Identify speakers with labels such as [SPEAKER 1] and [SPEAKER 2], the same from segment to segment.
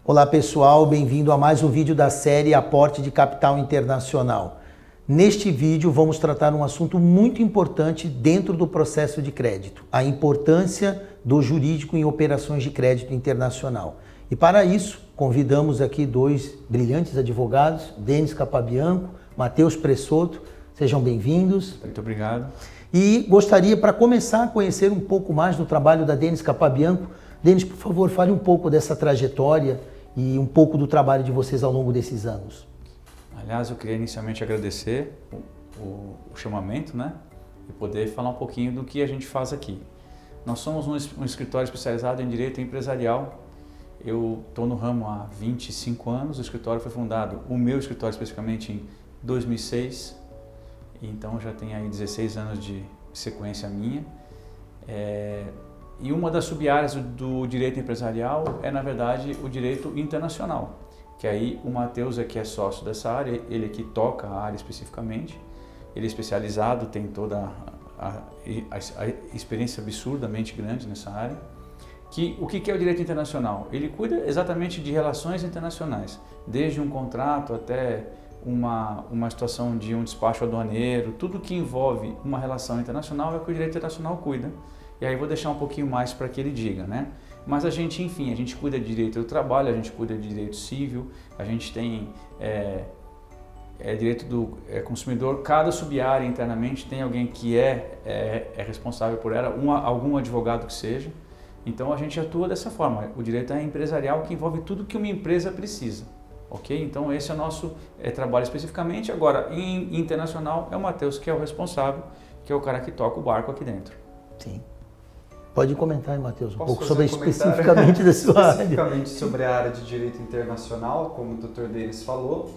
[SPEAKER 1] Olá pessoal, bem-vindo a mais um vídeo da série Aporte de Capital Internacional. Neste vídeo vamos tratar um assunto muito importante dentro do processo de crédito, a importância do jurídico em operações de crédito internacional. E para isso, convidamos aqui dois brilhantes advogados, Denis Capabianco, Matheus Pressoto, sejam bem-vindos.
[SPEAKER 2] Muito obrigado.
[SPEAKER 1] E gostaria, para começar a conhecer um pouco mais do trabalho da Denis Capabianco, Denis, por favor, fale um pouco dessa trajetória e um pouco do trabalho de vocês ao longo desses anos.
[SPEAKER 2] Aliás, eu queria inicialmente agradecer o chamamento, né? E poder falar um pouquinho do que a gente faz aqui. Nós somos um escritório especializado em direito empresarial. Eu estou no ramo há 25 anos, o escritório foi fundado, o meu escritório especificamente, em 2006. Então já tem aí 16 anos de sequência minha. E uma das sub-áreas do direito empresarial é, na verdade, o direito internacional. Que aí o Matheus que é sócio dessa área, ele que toca a área especificamente. Ele é especializado, tem toda a experiência absurdamente grande nessa área. O que é o direito internacional? Ele cuida exatamente de relações internacionais, desde um contrato até uma situação de um despacho aduaneiro, tudo que envolve uma relação internacional é o que o direito internacional cuida. E aí vou deixar um pouquinho mais para que ele diga, né? Mas a gente, enfim, a gente cuida de direito do trabalho, a gente cuida de direito civil, a gente tem direito do consumidor. Cada sub-área internamente tem alguém que é responsável por ela, algum advogado que seja. Então a gente atua dessa forma. O direito é empresarial que envolve tudo que uma empresa precisa. Ok? Então esse é o nosso trabalho especificamente. Agora, em internacional, é o Matheus que é o responsável, que é o cara que toca o barco aqui dentro.
[SPEAKER 1] Sim. Pode comentar, Matheus, um pouco
[SPEAKER 3] sobre
[SPEAKER 1] especificamente da sua área.
[SPEAKER 3] Especificamente sobre a área de direito internacional, como o Dr. Denis falou.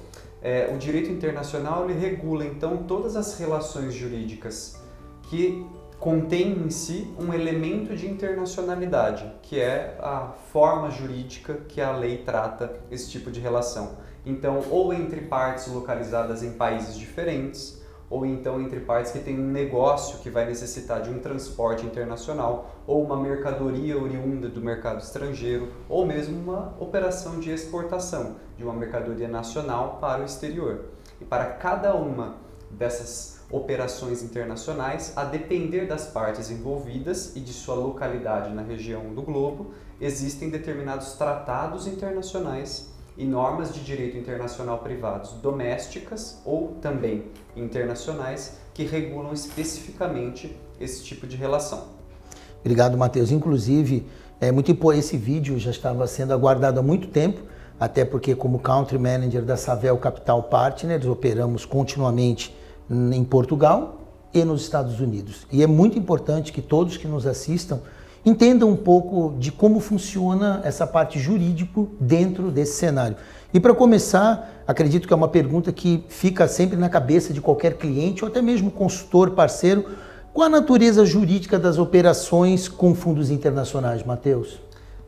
[SPEAKER 3] O direito internacional ele regula, então, todas as relações jurídicas que contém em si um elemento de internacionalidade, que é a forma jurídica que a lei trata esse tipo de relação. Então, ou entre partes localizadas em países diferentes, ou então entre partes que têm um negócio que vai necessitar de um transporte internacional, ou uma mercadoria oriunda do mercado estrangeiro, ou mesmo uma operação de exportação de uma mercadoria nacional para o exterior. E para cada uma dessas operações internacionais, a depender das partes envolvidas e de sua localidade na região do globo, existem determinados tratados internacionais e normas de direito internacional privados domésticas ou também internacionais que regulam especificamente esse tipo de relação.
[SPEAKER 1] Obrigado, Matheus. Inclusive, esse vídeo já estava sendo aguardado há muito tempo, até porque como Country Manager da Savel Capital Partners, operamos continuamente em Portugal e nos Estados Unidos. E é muito importante que todos que nos assistam entendam um pouco de como funciona essa parte jurídico dentro desse cenário. E para começar, acredito que é uma pergunta que fica sempre na cabeça de qualquer cliente ou até mesmo consultor parceiro. Qual a natureza jurídica das operações com fundos internacionais, Matheus?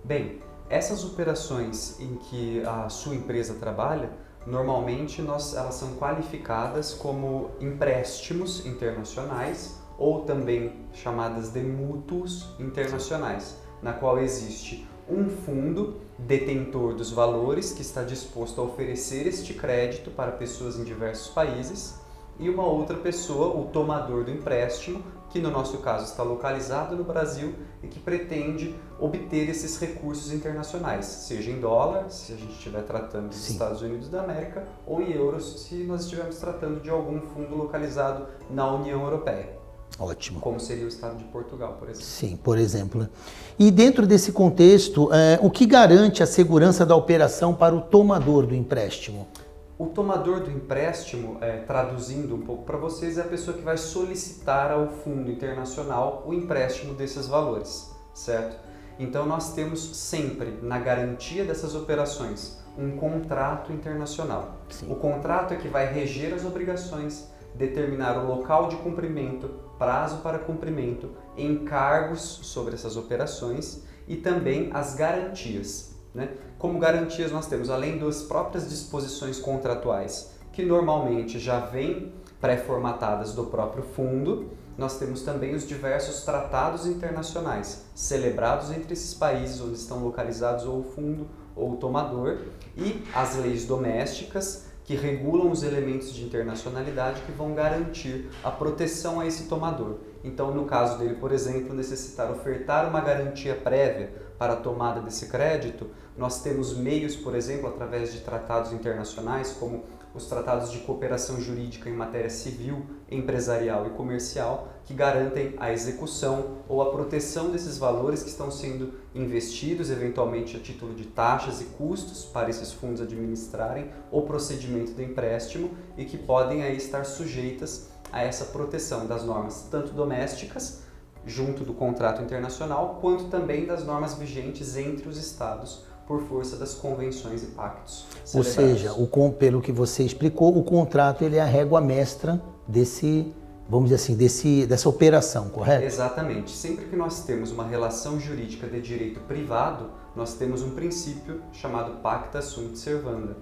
[SPEAKER 3] Bem, essas operações em que a sua empresa trabalha, normalmente elas são qualificadas como empréstimos internacionais ou também chamadas de mútuos internacionais, na qual existe um fundo detentor dos valores que está disposto a oferecer este crédito para pessoas em diversos países e uma outra pessoa, o tomador do empréstimo, que no nosso caso está localizado no Brasil e que pretende obter esses recursos internacionais, seja em dólar, se a gente estiver tratando dos Estados Unidos da América, ou em euros, se nós estivermos tratando de algum fundo localizado na União Europeia.
[SPEAKER 1] Ótimo.
[SPEAKER 3] Como seria o estado de Portugal, por exemplo.
[SPEAKER 1] Sim, por exemplo. E dentro desse contexto, o que garante a segurança da operação para o tomador do empréstimo?
[SPEAKER 3] O tomador do empréstimo, traduzindo um pouco para vocês, é a pessoa que vai solicitar ao fundo internacional o empréstimo desses valores, certo? Então nós temos sempre, na garantia dessas operações, um contrato internacional. Sim. O contrato é que vai reger as obrigações, determinar o local de cumprimento, prazo para cumprimento, encargos sobre essas operações e também as garantias. Como garantias nós temos, além das próprias disposições contratuais, que normalmente já vêm pré-formatadas do próprio fundo, nós temos também os diversos tratados internacionais celebrados entre esses países onde estão localizados ou o fundo ou tomador, e as leis domésticas, que regulam os elementos de internacionalidade que vão garantir a proteção a esse tomador. Então, no caso dele, por exemplo, necessitar ofertar uma garantia prévia para a tomada desse crédito, nós temos meios, por exemplo, através de tratados internacionais, como os tratados de cooperação jurídica em matéria civil, empresarial e comercial, que garantem a execução ou a proteção desses valores que estão sendo investidos, eventualmente a título de taxas e custos para esses fundos administrarem o procedimento do empréstimo e que podem aí estar sujeitas a essa proteção das normas tanto domésticas, junto do contrato internacional, quanto também das normas vigentes entre os Estados, por força das convenções e pactos celebrados.
[SPEAKER 1] Ou seja, pelo que você explicou, o contrato ele é a régua mestra desse, vamos dizer assim, dessa operação, correto?
[SPEAKER 3] Exatamente. Sempre que nós temos uma relação jurídica de direito privado, nós temos um princípio chamado pacta sunt servanda,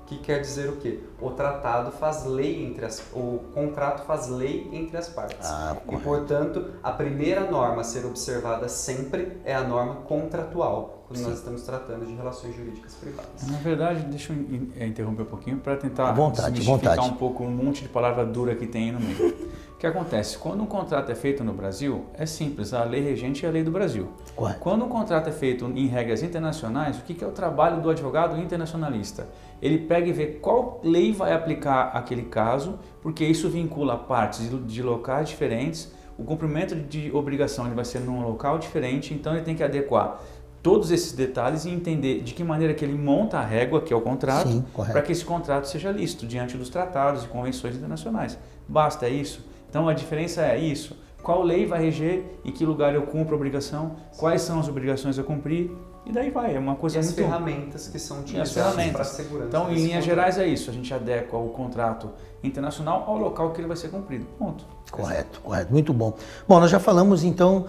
[SPEAKER 3] que quer dizer o quê? O tratado faz lei o contrato faz lei entre as partes. E, portanto, a primeira norma a ser observada sempre é a norma contratual, quando nós estamos tratando de relações jurídicas privadas.
[SPEAKER 2] Na verdade, deixa eu interromper um pouquinho para tentar
[SPEAKER 1] desmistificar
[SPEAKER 2] um pouco um monte de palavra dura que tem aí no meio. O que acontece? Quando um contrato é feito no Brasil, é simples, a lei regente é a lei do Brasil.
[SPEAKER 1] Correto.
[SPEAKER 2] Quando um contrato é feito em regras internacionais, o que é o trabalho do advogado internacionalista? Ele pega e vê qual lei vai aplicar aquele caso, porque isso vincula partes de locais diferentes, o cumprimento de obrigação ele vai ser num local diferente, então ele tem que adequar todos esses detalhes e entender de que maneira que ele monta a régua, que é o contrato, para que esse contrato seja lícito diante dos tratados e convenções internacionais. Basta isso? Então a diferença é isso. Qual lei vai reger, em que lugar eu cumpro a obrigação, quais são as obrigações a cumprir, e daí vai, é uma coisa muito...
[SPEAKER 3] E as ferramentas que são utilizadas para a segurança.
[SPEAKER 2] Então, em linhas gerais é isso, a gente adequa o contrato internacional ao local que ele vai ser cumprido, ponto.
[SPEAKER 1] Correto, muito bom. Bom, nós já falamos então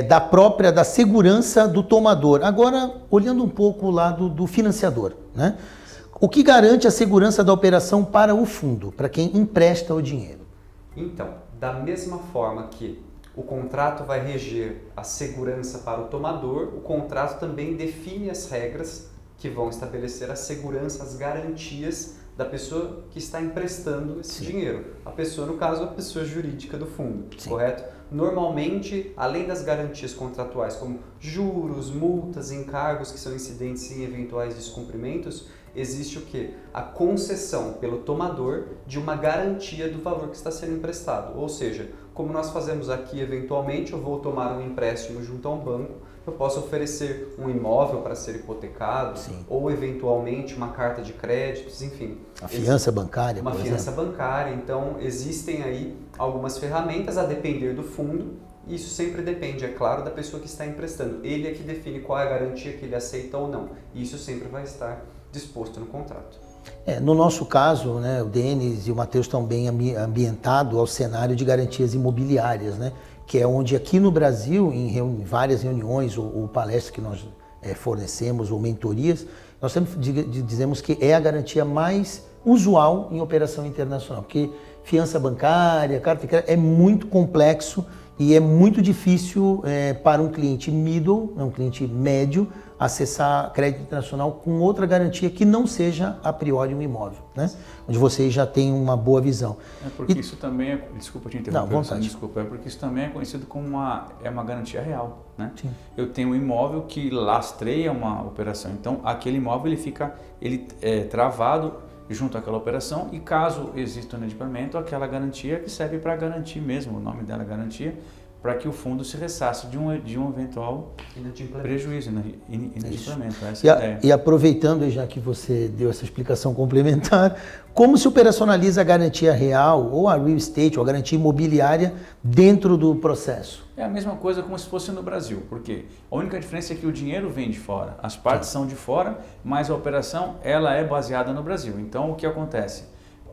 [SPEAKER 1] da segurança do tomador. Agora, olhando um pouco o lado do financiador, né? O que garante a segurança da operação para o fundo, para quem empresta o dinheiro?
[SPEAKER 3] Então, da mesma forma que o contrato vai reger a segurança para o tomador, o contrato também define as regras que vão estabelecer a segurança, as garantias da pessoa que está emprestando esse dinheiro. A pessoa, no caso, a pessoa jurídica do fundo, correto? Normalmente, além das garantias contratuais, como juros, multas, encargos que são incidentes em eventuais descumprimentos, existe o quê? A concessão pelo tomador de uma garantia do valor que está sendo emprestado. Ou seja, como nós fazemos aqui, eventualmente, eu vou tomar um empréstimo junto a um banco, eu posso oferecer um imóvel para ser hipotecado, ou eventualmente uma carta de créditos, enfim.
[SPEAKER 1] A fiança bancária,
[SPEAKER 3] uma fiança bancária. Então, existem aí algumas ferramentas a depender do fundo. Isso sempre depende, é claro, da pessoa que está emprestando. Ele é que define qual é a garantia que ele aceita ou não. E isso sempre vai estar disposto no contrato.
[SPEAKER 1] No nosso caso, né, o Denis e o Matheus estão bem ambientados ao cenário de garantias imobiliárias, né, que é onde aqui no Brasil, em várias reuniões ou palestras que nós fornecemos ou mentorias, nós sempre dizemos que é a garantia mais usual em operação internacional, porque fiança bancária, carta de crédito é muito complexo e é muito difícil para um cliente middle, um cliente médio, acessar crédito internacional com outra garantia que não seja a priori um imóvel, né? Onde vocês já têm uma boa visão.
[SPEAKER 2] É porque isso também é, desculpa te interromper,
[SPEAKER 1] não, vontade.
[SPEAKER 2] Desculpa, é porque isso também é conhecido como uma garantia real, né?
[SPEAKER 1] Sim.
[SPEAKER 2] Eu tenho um imóvel que lastreia uma operação, então aquele imóvel ele é travado junto àquela operação e caso exista um inadimplemento, aquela garantia que serve para garantir mesmo, o nome dela é garantia, para que o fundo se ressasse de um eventual prejuízo, inadimplemento. Essa é a ideia.
[SPEAKER 1] E aproveitando, já que você deu essa explicação complementar, como se operacionaliza a garantia real ou a real estate ou a garantia imobiliária dentro do processo?
[SPEAKER 2] É a mesma coisa como se fosse no Brasil, porque a única diferença é que o dinheiro vem de fora, as partes são de fora, mas a operação ela é baseada no Brasil. Então o que acontece?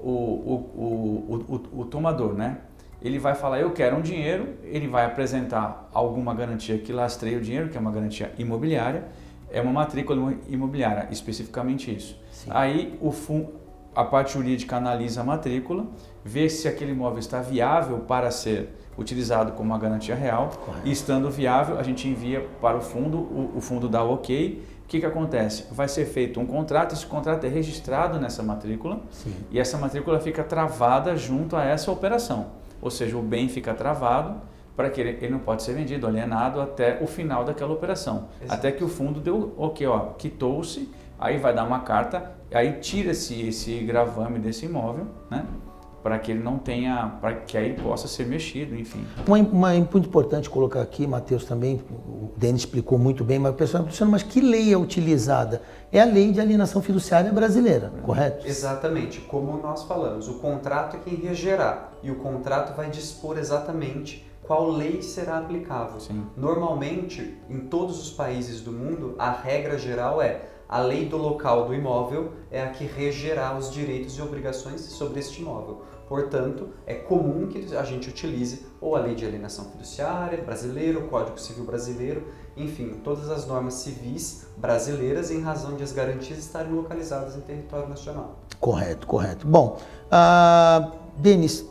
[SPEAKER 2] O tomador, né? Ele vai falar, eu quero um dinheiro, ele vai apresentar alguma garantia que lastreia o dinheiro, que é uma garantia imobiliária, é uma matrícula imobiliária, especificamente isso. Sim. Aí a parte jurídica analisa a matrícula, vê se aquele imóvel está viável para ser utilizado como uma garantia real. Correto. E estando viável, a gente envia para o fundo dá o ok, que acontece? Vai ser feito um contrato, esse contrato é registrado nessa matrícula.
[SPEAKER 1] Sim.
[SPEAKER 2] E essa matrícula fica travada junto a essa operação. Ou seja, o bem fica travado para que ele não pode ser vendido, alienado até o final daquela operação.
[SPEAKER 3] Exato.
[SPEAKER 2] Até que o fundo deu, ok, ó, quitou-se, aí vai dar uma carta, aí tira-se esse gravame desse imóvel, né? Para que ele não tenha, para que aí possa ser mexido, enfim.
[SPEAKER 1] Muito importante colocar aqui, Matheus, também, o Denis explicou muito bem, mas o pessoal está pensando, mas que lei é utilizada? É a lei de alienação fiduciária brasileira, correto?
[SPEAKER 3] Exatamente, como nós falamos, o contrato é quem regerá e o contrato vai dispor exatamente qual lei será aplicável.
[SPEAKER 2] Sim.
[SPEAKER 3] Normalmente, em todos os países do mundo, a regra geral é a lei do local do imóvel é a que regerá os direitos e obrigações sobre este imóvel. Portanto, é comum que a gente utilize ou a lei de alienação fiduciária brasileira, o Código Civil brasileiro, enfim, todas as normas civis brasileiras em razão de as garantias estarem localizadas em território nacional.
[SPEAKER 1] Correto, correto. Bom, Denis,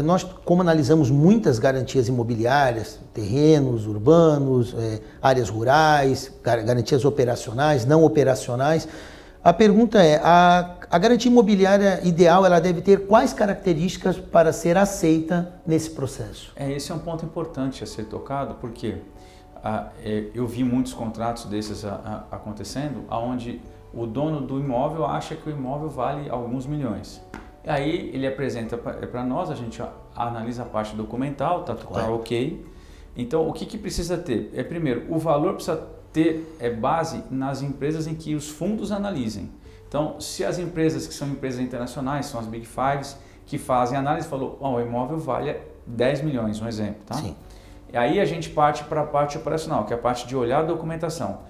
[SPEAKER 1] nós, como analisamos muitas garantias imobiliárias, terrenos urbanos, áreas rurais, garantias operacionais, não operacionais, a pergunta é, a garantia imobiliária ideal, ela deve ter quais características para ser aceita nesse processo?
[SPEAKER 2] Esse é um ponto importante a ser tocado, porque eu vi muitos contratos desses acontecendo, onde o dono do imóvel acha que o imóvel vale alguns milhões. E aí ele apresenta para nós, a gente analisa a parte documental, tá ok. Então o que precisa ter? Primeiro, o valor precisa ter base nas empresas em que os fundos analisem. Então, se as empresas que são empresas internacionais, são as Big Fives, que fazem análise, falou, o imóvel vale 10 milhões, um exemplo, tá?
[SPEAKER 1] Sim.
[SPEAKER 2] E aí a gente parte para a parte operacional, que é a parte de olhar a documentação.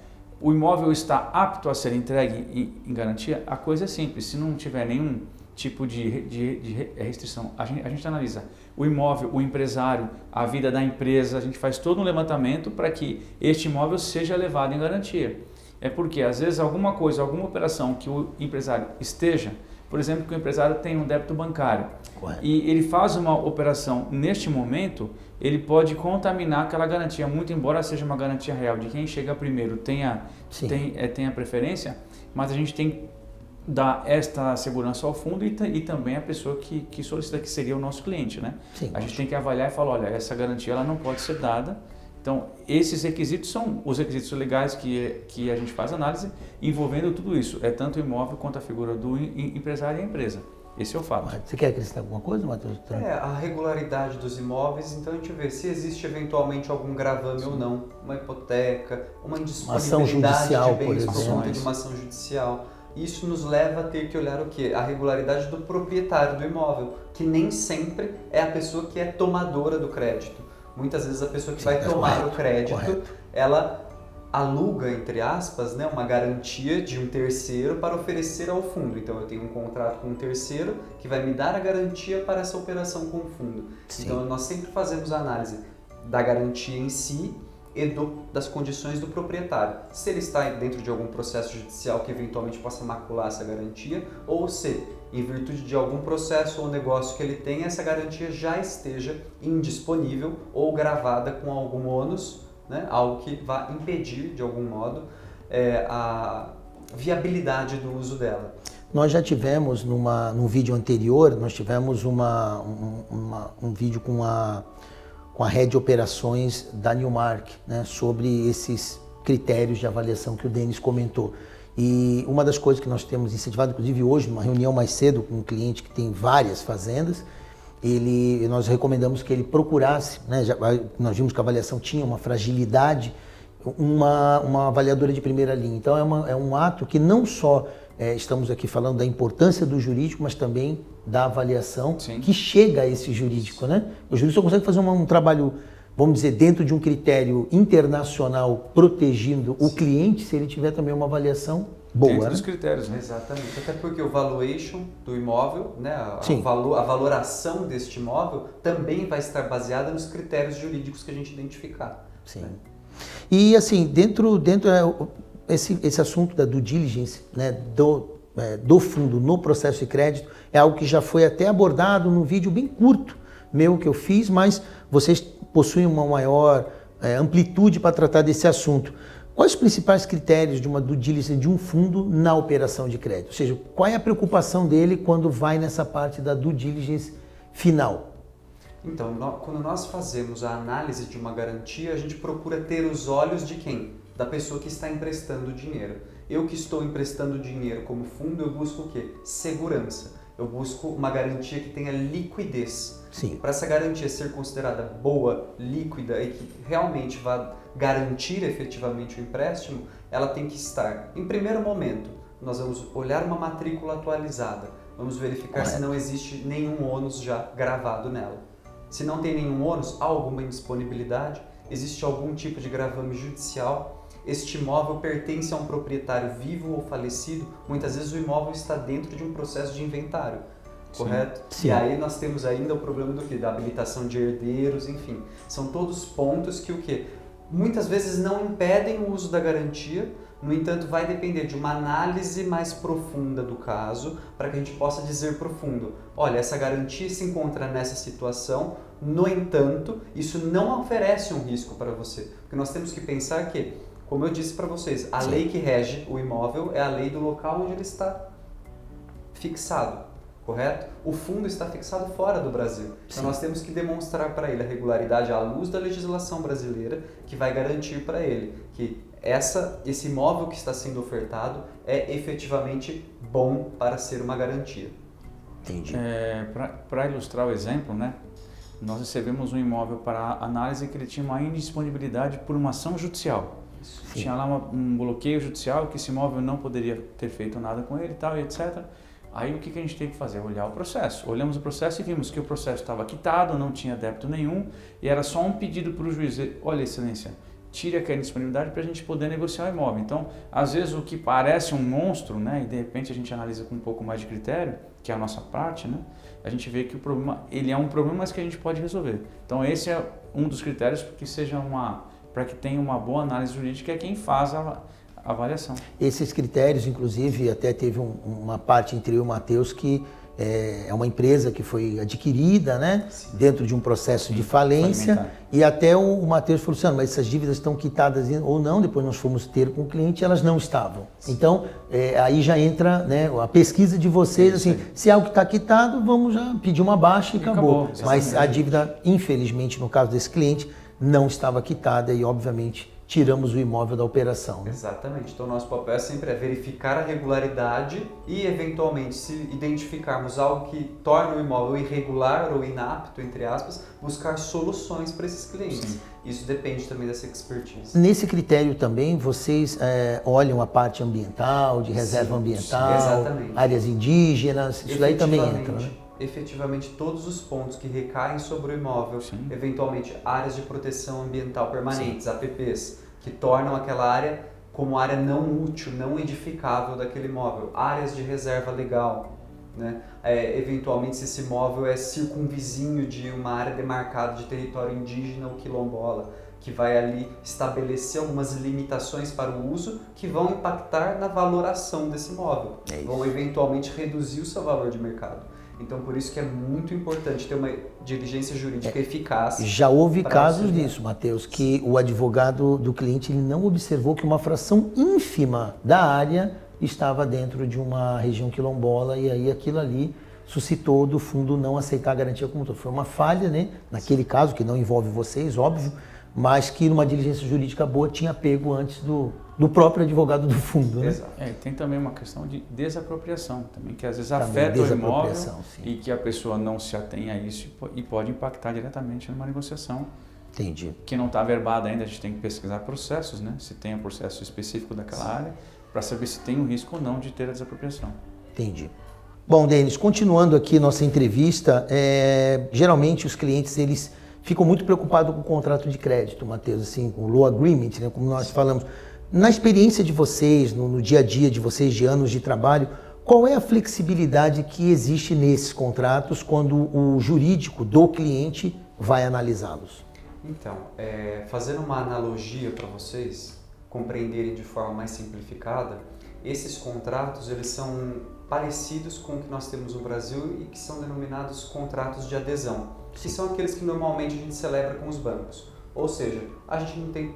[SPEAKER 2] O imóvel está apto a ser entregue em garantia? A coisa é simples, se não tiver nenhum tipo de restrição, a gente analisa o imóvel, o empresário, a vida da empresa, a gente faz todo um levantamento para que este imóvel seja levado em garantia. É porque às vezes alguma coisa, alguma operação que o empresário esteja, por exemplo, que o empresário tem um débito bancário.
[SPEAKER 1] Correto.
[SPEAKER 2] E ele faz uma operação neste momento, ele pode contaminar aquela garantia, muito embora seja uma garantia real de quem chega primeiro tenha preferência, mas a gente tem que dar esta segurança ao fundo e também a pessoa que solicita, que seria o nosso cliente, né?
[SPEAKER 1] Sim,
[SPEAKER 2] a gente tem que avaliar e falar, olha, essa garantia ela não pode ser dada. Então, esses requisitos são os requisitos legais que a gente faz análise envolvendo tudo isso. É tanto o imóvel quanto a figura do empresário e a empresa. Esse é o fato.
[SPEAKER 1] Você quer acrescentar alguma coisa, Matheus?
[SPEAKER 3] A regularidade dos imóveis, então a gente vê se existe eventualmente algum gravame ou não, uma hipoteca, uma indisponibilidade de bens por conta de uma ação judicial. Isso nos leva a ter que olhar o quê? A regularidade do proprietário do imóvel, que nem sempre é a pessoa que é tomadora do crédito. Muitas vezes a pessoa que vai tomar o crédito, ela aluga, entre aspas, né, uma garantia de um terceiro para oferecer ao fundo. Então eu tenho um contrato com um terceiro que vai me dar a garantia para essa operação com o fundo. Sim. Então nós sempre fazemos a análise da garantia em si e das condições do proprietário. Se ele está dentro de algum processo judicial que eventualmente possa macular essa garantia, ou se, em virtude de algum processo ou negócio que ele tem, essa garantia já esteja indisponível ou gravada com algum ônus, né? Algo que vá impedir, de algum modo, a viabilidade do uso dela.
[SPEAKER 1] Nós já tivemos, num vídeo anterior, nós tivemos um vídeo com a Head de Operações da Newmark, né, sobre esses critérios de avaliação que o Denis comentou. E uma das coisas que nós temos incentivado, inclusive hoje, numa reunião mais cedo com um cliente que tem várias fazendas, nós recomendamos que ele procurasse, né, nós vimos que a avaliação tinha uma fragilidade, uma avaliadora de primeira linha. Então é um ato que não só estamos aqui falando da importância do jurídico, mas também da avaliação. Sim. Que chega a esse jurídico, né? O jurídico só consegue fazer um trabalho, vamos dizer, dentro de um critério internacional protegendo o cliente, se ele tiver também uma avaliação boa.
[SPEAKER 2] Dentro dos critérios, né?
[SPEAKER 3] Exatamente. Até porque o valuation do imóvel, né, a valoração deste imóvel também vai estar baseada nos critérios jurídicos que a gente identificar.
[SPEAKER 1] Sim. Né? E assim, dentro esse assunto da due diligence, né, do fundo no processo de crédito, é algo que já foi até abordado num vídeo bem curto meu que eu fiz, mas vocês possuem uma maior amplitude para tratar desse assunto. Quais os principais critérios de uma due diligence de um fundo na operação de crédito? Ou seja, qual é a preocupação dele quando vai nessa parte da due diligence final?
[SPEAKER 3] Então, quando nós fazemos a análise de uma garantia, a gente procura ter os olhos de quem? Da pessoa que está emprestando o dinheiro. Eu que estou emprestando dinheiro como fundo, eu busco o quê? Segurança. Eu busco uma garantia que tenha liquidez.
[SPEAKER 1] Sim.
[SPEAKER 3] Para essa garantia ser considerada boa, líquida e que realmente vá garantir efetivamente o empréstimo, ela tem que estar, em primeiro momento, nós vamos olhar uma matrícula atualizada, vamos verificar se não existe nenhum ônus já gravado nela. Se não tem nenhum ônus, há alguma indisponibilidade, existe algum tipo de gravame judicial, este imóvel pertence a um proprietário vivo ou falecido, muitas vezes o imóvel está dentro de um processo de inventário, correto?
[SPEAKER 1] Sim.
[SPEAKER 3] E aí nós temos ainda o problema do quê? Da habilitação de herdeiros, enfim. São todos pontos que o quê? Muitas vezes não impedem o uso da garantia, no entanto vai depender de uma análise mais profunda do caso para que a gente possa dizer profundo, olha, essa garantia se encontra nessa situação, no entanto, isso não oferece um risco para você, porque nós temos que pensar que, como eu disse para vocês, a lei que rege o imóvel é a lei do local onde ele está fixado, correto? O fundo está fixado fora do Brasil. Então nós temos que demonstrar para ele a regularidade à luz da legislação brasileira que vai garantir para ele que esse imóvel que está sendo ofertado é efetivamente bom para ser uma garantia.
[SPEAKER 1] Entendi.
[SPEAKER 2] Para ilustrar o exemplo, né? Nós recebemos um imóvel para análise que ele tinha uma indisponibilidade por uma ação judicial.
[SPEAKER 1] Sim.
[SPEAKER 2] Tinha lá um bloqueio judicial que esse imóvel não poderia ter feito nada com ele e tal, e etc. Aí o que a gente tem que fazer? Olhar o processo. Olhamos o processo e vimos que o processo estava quitado, não tinha débito nenhum e era só um pedido para o juiz. Olha, excelência, tire aquela indisponibilidade para a gente poder negociar o imóvel. Então, às vezes o que parece um monstro, né, e de repente a gente analisa com um pouco mais de critério, que é a nossa parte, né, a gente vê que o problema, ele é um problema, mas que a gente pode resolver. Então, esse é um dos critérios para que tenha uma boa análise jurídica, é quem faz a avaliação.
[SPEAKER 1] Esses critérios, inclusive, até teve uma parte entre eu e o Matheus que é uma empresa que foi adquirida, né, dentro de um processo de falência, e até o Matheus falou assim, mas essas dívidas estão quitadas ou não, depois nós fomos ter com o cliente, elas não estavam. Então, aí já entra, né, a pesquisa de vocês, assim, se é algo que está quitado, vamos já pedir uma baixa e acabou. Mas a dívida, infelizmente, no caso desse cliente, não estava quitada e, obviamente, tiramos o imóvel da operação. Né?
[SPEAKER 3] Exatamente. Então, nosso papel sempre é verificar a regularidade e, eventualmente, se identificarmos algo que torna o imóvel irregular ou inapto, entre aspas, buscar soluções para esses clientes. Sim. Isso depende também dessa expertise.
[SPEAKER 1] Nesse critério também, vocês olham a parte ambiental, de reserva ambiental,
[SPEAKER 3] exatamente.
[SPEAKER 1] Áreas indígenas, isso daí também entra, né?
[SPEAKER 3] Efetivamente, todos os pontos que recaem sobre o imóvel, eventualmente áreas de proteção ambiental permanentes, APPs, que tornam aquela área como área não útil, não edificável daquele imóvel, áreas de reserva legal, né? Eventualmente, se esse imóvel é circunvizinho de uma área demarcada de território indígena ou quilombola, que vai ali estabelecer algumas limitações para o uso que vão impactar na valoração desse imóvel, vão eventualmente reduzir o seu valor de mercado. Então, por isso que é muito importante ter uma diligência jurídica eficaz.
[SPEAKER 1] Já houve casos disso, Matheus, que o advogado do cliente ele não observou que uma fração ínfima da área estava dentro de uma região quilombola e aí aquilo ali suscitou do fundo não aceitar a garantia como todo. Foi uma falha, né? Naquele caso, que não envolve vocês, óbvio, mas que numa diligência jurídica boa tinha pego antes do próprio advogado do fundo. Né?
[SPEAKER 2] Exato. Tem também uma questão de desapropriação, também, que às vezes afeta o imóvel e que a pessoa não se atém a isso e pode impactar diretamente numa negociação.
[SPEAKER 1] Entendi.
[SPEAKER 2] Que não está averbada ainda, a gente tem que pesquisar processos, né? Se tem um processo específico daquela área, para saber se tem um risco ou não de ter a desapropriação.
[SPEAKER 1] Entendi. Bom, Denis, continuando aqui nossa entrevista, geralmente os clientes, eles ficam muito preocupados com o contrato de crédito, Matheus, assim, com o loan agreement, né, como nós falamos. Na experiência de vocês, no dia a dia de vocês, de anos de trabalho, qual é a flexibilidade que existe nesses contratos quando o jurídico do cliente vai analisá-los?
[SPEAKER 3] Então, fazendo uma analogia para vocês compreenderem de forma mais simplificada, esses contratos eles são parecidos com o que nós temos no Brasil e que são denominados contratos de adesão, que são aqueles que normalmente a gente celebra com os bancos. Ou seja, a gente não tem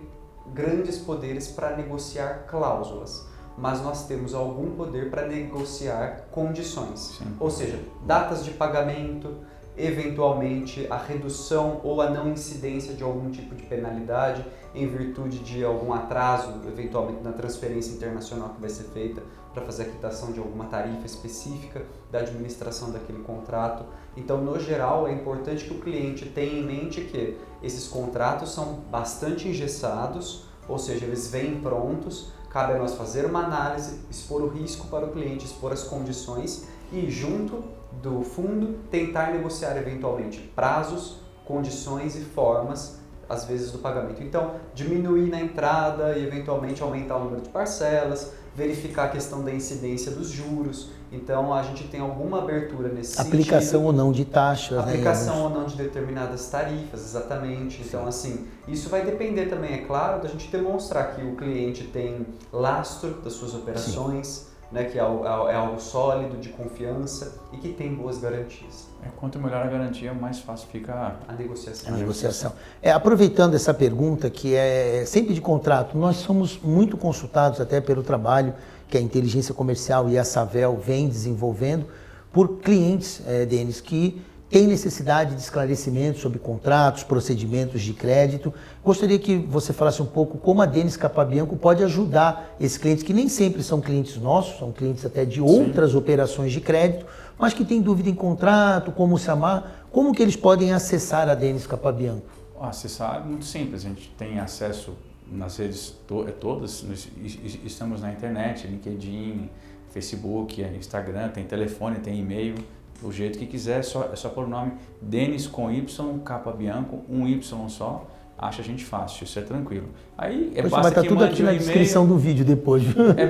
[SPEAKER 3] grandes poderes para negociar cláusulas, mas nós temos algum poder para negociar condições.
[SPEAKER 2] Sim.
[SPEAKER 3] Ou seja, datas de pagamento, eventualmente a redução ou a não incidência de algum tipo de penalidade em virtude de algum atraso, eventualmente na transferência internacional que vai ser feita para fazer a quitação de alguma tarifa específica da administração daquele contrato. Então, no geral, é importante que o cliente tenha em mente que esses contratos são bastante engessados, ou seja, eles vêm prontos, cabe a nós fazer uma análise, expor o risco para o cliente, expor as condições e, junto do fundo, tentar negociar eventualmente prazos, condições e formas, às vezes, do pagamento. Então, diminuir na entrada e eventualmente aumentar o número de parcelas, verificar a questão da incidência dos juros. Então, a gente tem alguma abertura nesse sentido.
[SPEAKER 1] Aplicação ou não de taxas.
[SPEAKER 3] Aplicação ou não de determinadas tarifas, exatamente. Então, assim, isso vai depender também, é claro, da gente demonstrar que o cliente tem lastro das suas operações, né, que é algo sólido, de confiança e que tem boas garantias.
[SPEAKER 2] Quanto melhor a garantia, mais fácil fica
[SPEAKER 3] a negociação.
[SPEAKER 1] A negociação. Aproveitando essa pergunta, que é sempre de contrato, nós somos muito consultados até pelo trabalho que a inteligência comercial e a Savel vem desenvolvendo por clientes, Denis, que têm necessidade de esclarecimento sobre contratos, procedimentos de crédito. Gostaria que você falasse um pouco como a Denis Capabianco pode ajudar esses clientes, que nem sempre são clientes nossos, são clientes até de outras operações de crédito, mas que têm dúvida em contrato, como se amar, como que eles podem acessar a Denis Capabianco?
[SPEAKER 2] Acessar é muito simples, a gente tem acesso nas redes todas, estamos na internet, LinkedIn, Facebook, Instagram, tem telefone, tem e-mail, do jeito que quiser, é só pôr o nome Denis com Y, Capabianco, um Y só, acha a gente fácil, isso é tranquilo. Aí basta que
[SPEAKER 1] tudo
[SPEAKER 2] mande
[SPEAKER 1] aqui
[SPEAKER 2] um
[SPEAKER 1] na
[SPEAKER 2] e-mail,
[SPEAKER 1] descrição do vídeo depois.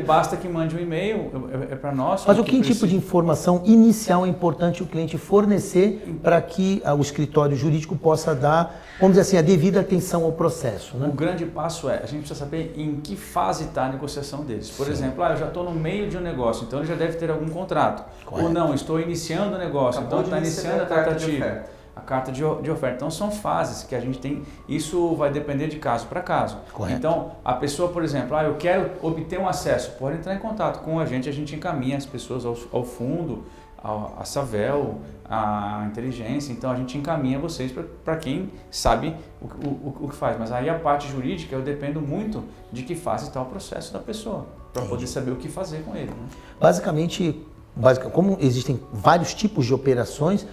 [SPEAKER 2] Basta que mande um e-mail, é para nós.
[SPEAKER 1] Mas que tipo de informação inicial é importante o cliente fornecer para que o escritório jurídico possa dar, vamos dizer assim, a devida atenção ao processo, né?
[SPEAKER 2] O grande passo a gente precisa saber em que fase está a negociação deles. Por exemplo, eu já estou no meio de um negócio, então ele já deve ter algum contrato.
[SPEAKER 1] Correto.
[SPEAKER 2] Ou não, estou iniciando o negócio, então está iniciando a tratativa. A carta de oferta. Então são fases que a gente tem, isso vai depender de caso para caso.
[SPEAKER 1] Correto.
[SPEAKER 2] Então a pessoa, por exemplo, eu quero obter um acesso, pode entrar em contato com a gente encaminha as pessoas ao fundo, a Savel, a inteligência, então a gente encaminha vocês para quem sabe o que faz. Mas aí a parte jurídica eu dependo muito de que fase está o processo da pessoa, para poder saber o que fazer com ele. Né?
[SPEAKER 1] Basicamente, como existem vários tipos de operações,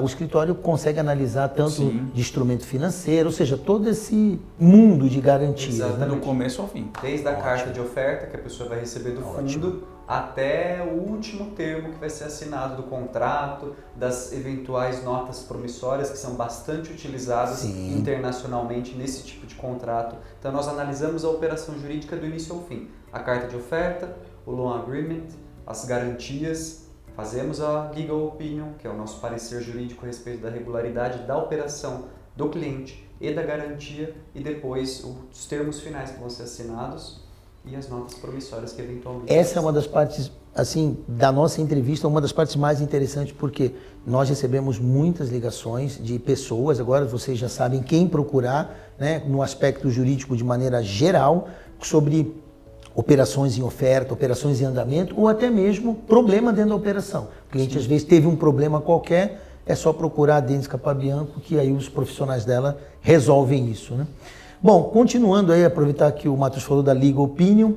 [SPEAKER 1] o escritório consegue analisar tanto de instrumento financeiro, ou seja, todo esse mundo de garantias.
[SPEAKER 3] Exatamente.
[SPEAKER 2] Né? Do começo ao fim.
[SPEAKER 3] Desde a carta de oferta que a pessoa vai receber do fundo até o último termo que vai ser assinado do contrato, das eventuais notas promissórias que são bastante utilizadas internacionalmente nesse tipo de contrato. Então nós analisamos a operação jurídica do início ao fim. A carta de oferta, o loan agreement, as garantias, fazemos a legal opinion, que é o nosso parecer jurídico a respeito da regularidade da operação do cliente e da garantia, e depois os termos finais que vão ser assinados e as notas promissórias que eventualmente...
[SPEAKER 1] Essa é uma das partes, assim, da nossa entrevista, uma das partes mais interessantes, porque nós recebemos muitas ligações de pessoas, agora vocês já sabem quem procurar, né, no aspecto jurídico de maneira geral, sobre operações em oferta, operações em andamento ou até mesmo problema dentro da operação. O cliente às vezes teve um problema qualquer, é só procurar a Denis Capabianco, que aí os profissionais dela resolvem isso, né? Bom, continuando aí, aproveitar que o Matheus falou da legal opinion,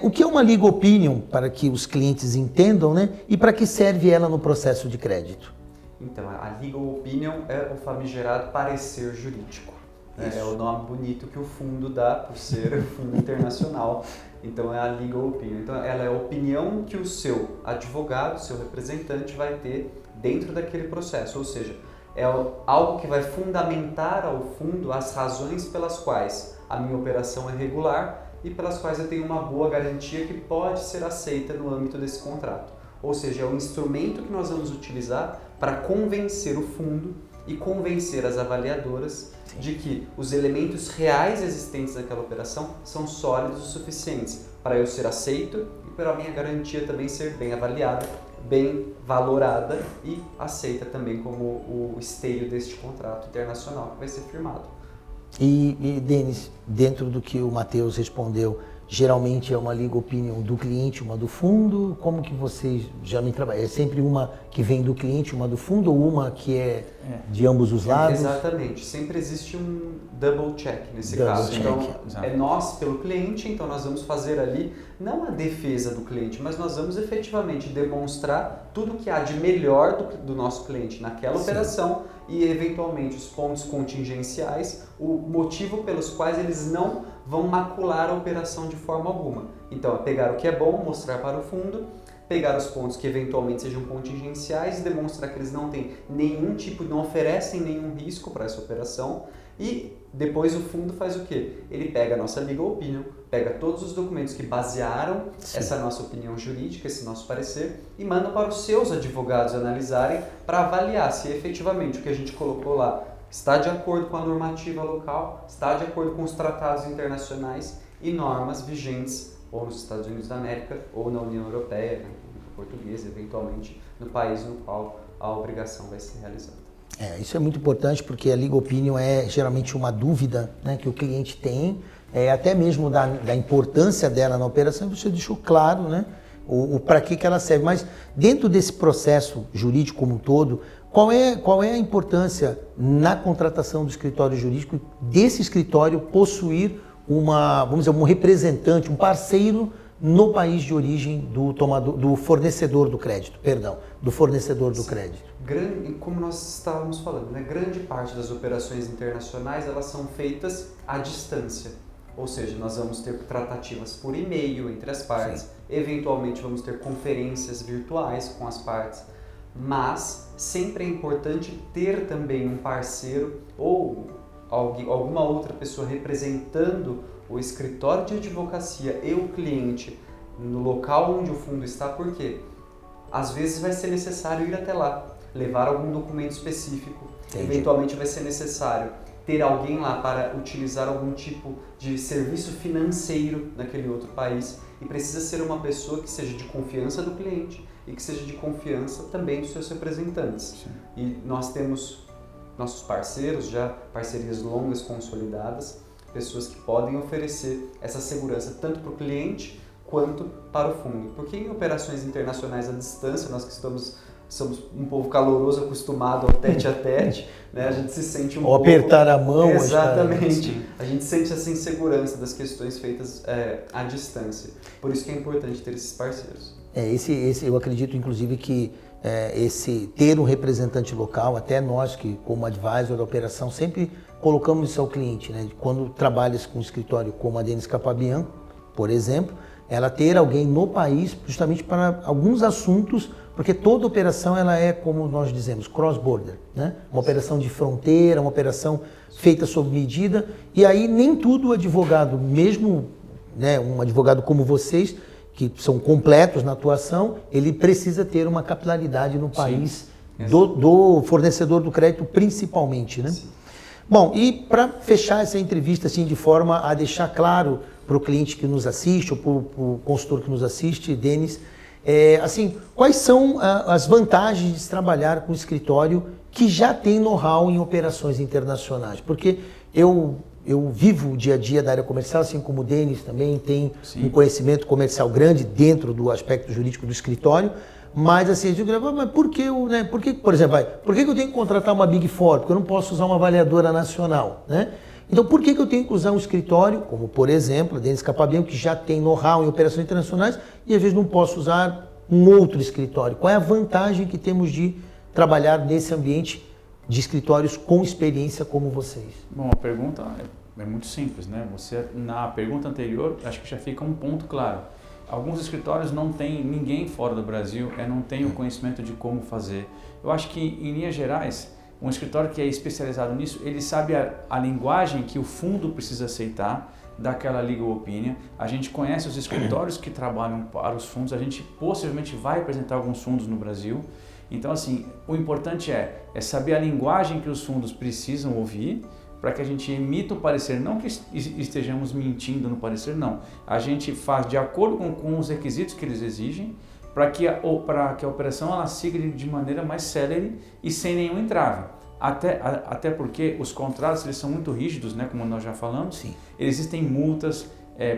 [SPEAKER 1] o que é uma legal opinion, para que os clientes entendam, né? E para que serve ela no processo de crédito?
[SPEAKER 3] Então, a legal opinion é o famigerado parecer jurídico. É o nome bonito que o fundo dá, por ser um fundo internacional. Então, é a legal opinion. Então, ela é a opinião que o seu advogado, seu representante, vai ter dentro daquele processo. Ou seja, é algo que vai fundamentar ao fundo as razões pelas quais a minha operação é regular e pelas quais eu tenho uma boa garantia que pode ser aceita no âmbito desse contrato. Ou seja, é o instrumento que nós vamos utilizar para convencer o fundo e convencer as avaliadoras de que os elementos reais existentes naquela operação são sólidos o suficientes para eu ser aceito e para a minha garantia também ser bem avaliada, bem valorada e aceita também como o esteio deste contrato internacional que vai ser firmado.
[SPEAKER 1] E Denis, dentro do que o Matheus respondeu, geralmente é uma legal opinion do cliente, uma do fundo? Como que vocês geralmente trabalham? É sempre uma que vem do cliente, uma do fundo, ou uma que é de ambos os lados?
[SPEAKER 3] Exatamente. Sempre existe um double check nesse caso. Então, é nós pelo cliente, então nós vamos fazer ali, não a defesa do cliente, mas nós vamos efetivamente demonstrar tudo que há de melhor do nosso cliente naquela operação e, eventualmente, os pontos contingenciais, o motivo pelos quais eles não vão macular a operação de forma alguma. Então, é pegar o que é bom, mostrar para o fundo, pegar os pontos que eventualmente sejam contingenciais, demonstrar que eles não têm nenhum tipo, não oferecem nenhum risco para essa operação e depois o fundo faz o quê? Ele pega a nossa legal opinion, pega todos os documentos que basearam essa nossa opinião jurídica, esse nosso parecer e manda para os seus advogados analisarem para avaliar se efetivamente o que a gente colocou lá está de acordo com a normativa local, está de acordo com os tratados internacionais e normas vigentes ou nos Estados Unidos da América ou na União Europeia, na República Portuguesa, eventualmente no país no qual a obrigação vai ser realizada.
[SPEAKER 1] Isso é muito importante porque a legal opinion é geralmente uma dúvida, né, que o cliente tem, até mesmo da importância dela na operação, você deixou claro, né, o para que ela serve. Mas dentro desse processo jurídico como um todo, qual é a importância na contratação do escritório jurídico desse escritório possuir vamos dizer, um representante, um parceiro no país de origem do fornecedor do crédito, do fornecedor do crédito?
[SPEAKER 3] Como nós estávamos falando, né, grande parte das operações internacionais elas são feitas à distância, ou seja, nós vamos ter tratativas por e-mail entre as partes, eventualmente vamos ter conferências virtuais com as partes, mas sempre é importante ter também um parceiro ou alguma outra pessoa representando o escritório de advocacia e o cliente no local onde o fundo está, porque às vezes vai ser necessário ir até lá, levar algum documento específico, eventualmente vai ser necessário ter alguém lá para utilizar algum tipo de serviço financeiro naquele outro país e precisa ser uma pessoa que seja de confiança do cliente e que seja de confiança também dos seus representantes. Sim. E nós temos nossos parceiros, já parcerias longas consolidadas, pessoas que podem oferecer essa segurança tanto para o cliente quanto para o fundo. Porque em operações internacionais à distância, nós que somos um povo caloroso, acostumado ao tete a tete, né? A gente se sente
[SPEAKER 1] pouco... apertar a mão.
[SPEAKER 3] Exatamente. A gente sente essa insegurança das questões feitas à distância. Por isso que é importante ter esses parceiros.
[SPEAKER 1] Eu acredito, inclusive, que ter um representante local, até nós que, como advisor da operação, sempre colocamos isso ao cliente, né? Quando trabalhas com um escritório como a Denis Capabian, por exemplo, ela ter alguém no país justamente para alguns assuntos, porque toda operação ela é, como nós dizemos, cross-border, né? Uma operação de fronteira, uma operação feita sob medida, e aí nem tudo o advogado, mesmo, né, um advogado como vocês, que são completos na atuação, ele precisa ter uma capilaridade no país do fornecedor do crédito principalmente, né? Sim. Bom, e para fechar essa entrevista assim, de forma a deixar claro para o cliente que nos assiste, ou para o consultor que nos assiste, Denis, assim, quais são as vantagens de se trabalhar com um escritório que já tem know-how em operações internacionais? Porque eu vivo o dia a dia da área comercial, assim como o Denis também tem um conhecimento comercial grande dentro do aspecto jurídico do escritório, mas assim, eu digo, mas por que por exemplo, por que eu tenho que contratar uma Big Four? Porque eu não posso usar uma avaliadora nacional, né? Então, por que eu tenho que usar um escritório, como por exemplo, a Denis Capabian, que já tem know-how em operações internacionais, e às vezes não posso usar um outro escritório? Qual é a vantagem que temos de trabalhar nesse ambiente de escritórios com experiência como vocês?
[SPEAKER 2] Bom, a pergunta é muito simples, né? Na pergunta anterior, acho que já fica um ponto claro. Alguns escritórios não tem ninguém fora do Brasil, não tem o conhecimento de como fazer. Eu acho que, em linhas gerais, um escritório que é especializado nisso, ele sabe a linguagem que o fundo precisa aceitar daquela legal opinion. A gente conhece os escritórios que trabalham para os fundos, a gente possivelmente vai apresentar alguns fundos no Brasil. Então, assim, o importante é saber a linguagem que os fundos precisam ouvir para que a gente emita um parecer, não que estejamos mentindo no parecer, não. A gente faz de acordo com os requisitos que eles exigem para que a operação ela siga de maneira mais célere e sem nenhum entrave. Até porque os contratos eles são muito rígidos, né, como nós já falamos.
[SPEAKER 1] Sim.
[SPEAKER 2] Existem multas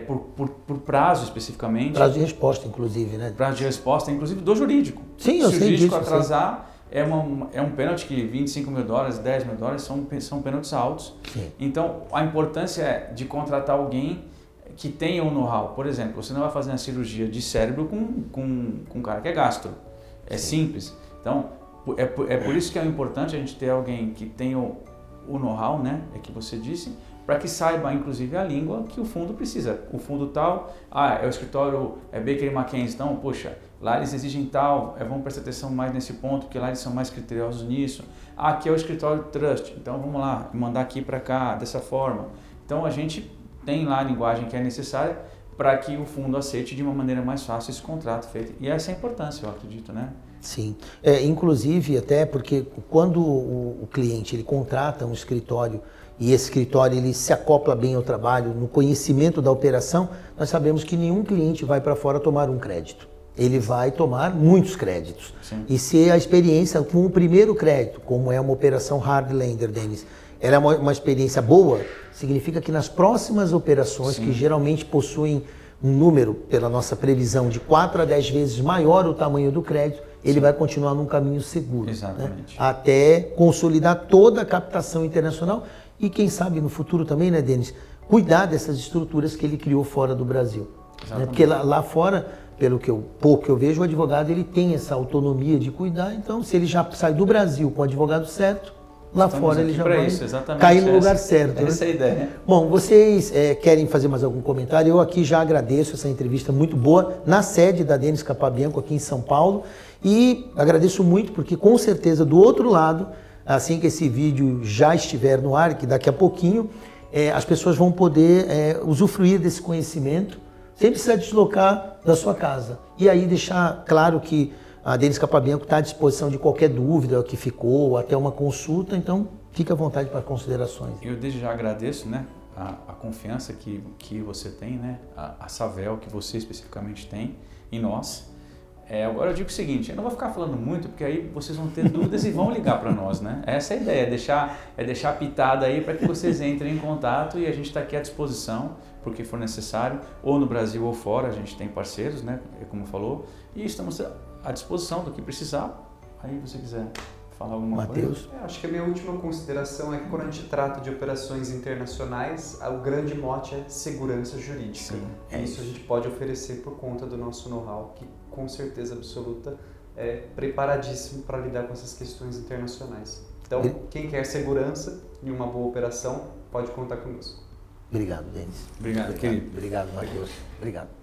[SPEAKER 2] por prazo especificamente.
[SPEAKER 1] Prazo de resposta, inclusive, né?
[SPEAKER 2] Prazo de resposta, inclusive do jurídico.
[SPEAKER 1] Sim, eu sei disso.
[SPEAKER 2] Se o jurídico atrasar, é um pênalti que $25 mil, $10 mil são pênaltis altos.
[SPEAKER 1] Sim.
[SPEAKER 2] Então, a importância é de contratar alguém que tenha um know-how. Por exemplo, você não vai fazer uma cirurgia de cérebro com um cara que é gastro. É simples. Então, é por isso que é importante a gente ter alguém que tenha o know-how, né? É que você disse, para que saiba, inclusive, a língua que o fundo precisa. O fundo tal, é o escritório Baker & McKenzie, então, poxa, lá eles exigem tal, vamos prestar atenção mais nesse ponto, porque lá eles são mais criteriosos nisso. Aqui é o escritório Trust, então vamos lá, mandar aqui para cá, dessa forma. Então, a gente tem lá a linguagem que é necessária para que o fundo aceite de uma maneira mais fácil esse contrato feito. E essa é a importância, eu acredito, né?
[SPEAKER 1] Sim, inclusive até porque quando o cliente ele contrata um escritório e esse escritório ele se acopla bem ao trabalho, no conhecimento da operação, nós sabemos que nenhum cliente vai para fora tomar um crédito. Ele vai tomar muitos créditos.
[SPEAKER 2] Sim.
[SPEAKER 1] E se a experiência com o primeiro crédito, como é uma operação hard lender, Denis, ela é uma experiência boa, significa que nas próximas operações,
[SPEAKER 2] Sim.
[SPEAKER 1] que geralmente possuem um número, pela nossa previsão, de 4 a 10 vezes maior o tamanho do crédito, ele vai continuar num caminho seguro.
[SPEAKER 2] Exatamente.
[SPEAKER 1] Né? Até consolidar toda a captação internacional e, quem sabe, no futuro também, né, Denis, cuidar dessas estruturas que ele criou fora do Brasil. Né? Porque lá fora, pelo que pouco que eu vejo, o advogado ele tem essa autonomia de cuidar, então se ele já sai do Brasil com o advogado certo, lá fora ele já vai cair no lugar certo.
[SPEAKER 2] Essa é a ideia.
[SPEAKER 1] Bom, vocês querem fazer mais algum comentário? Eu aqui já agradeço essa entrevista muito boa na sede da Denis Capabianco aqui em São Paulo e agradeço muito porque com certeza do outro lado, assim que esse vídeo já estiver no ar, que daqui a pouquinho, as pessoas vão poder usufruir desse conhecimento sem precisar deslocar da sua casa. E aí deixar claro que a Denis Capabianco está à disposição de qualquer dúvida que ficou, até uma consulta, então fique à vontade para considerações.
[SPEAKER 2] Eu desde já agradeço, né, a confiança que você tem, né, a Savel, que você especificamente tem em nós. Agora eu digo o seguinte, eu não vou ficar falando muito, porque aí vocês vão ter dúvidas e vão ligar para nós, né? Essa é a ideia, deixar pitada aí para que vocês entrem em contato e a gente está aqui à disposição, porque for necessário, ou no Brasil ou fora, a gente tem parceiros, né, como falou, e estamos à disposição do que precisar. Aí você quiser falar alguma coisa?
[SPEAKER 3] Acho que a minha última consideração é que quando a gente trata de operações internacionais, o grande mote é segurança jurídica.
[SPEAKER 2] Sim,
[SPEAKER 3] isso a gente pode oferecer por conta do nosso know-how, que com certeza absoluta é preparadíssimo para lidar com essas questões internacionais. Então, quem quer segurança e uma boa operação, pode contar conosco.
[SPEAKER 1] Obrigado, Denis.
[SPEAKER 2] Obrigado, querido.
[SPEAKER 1] Obrigado, Matheus. Obrigado.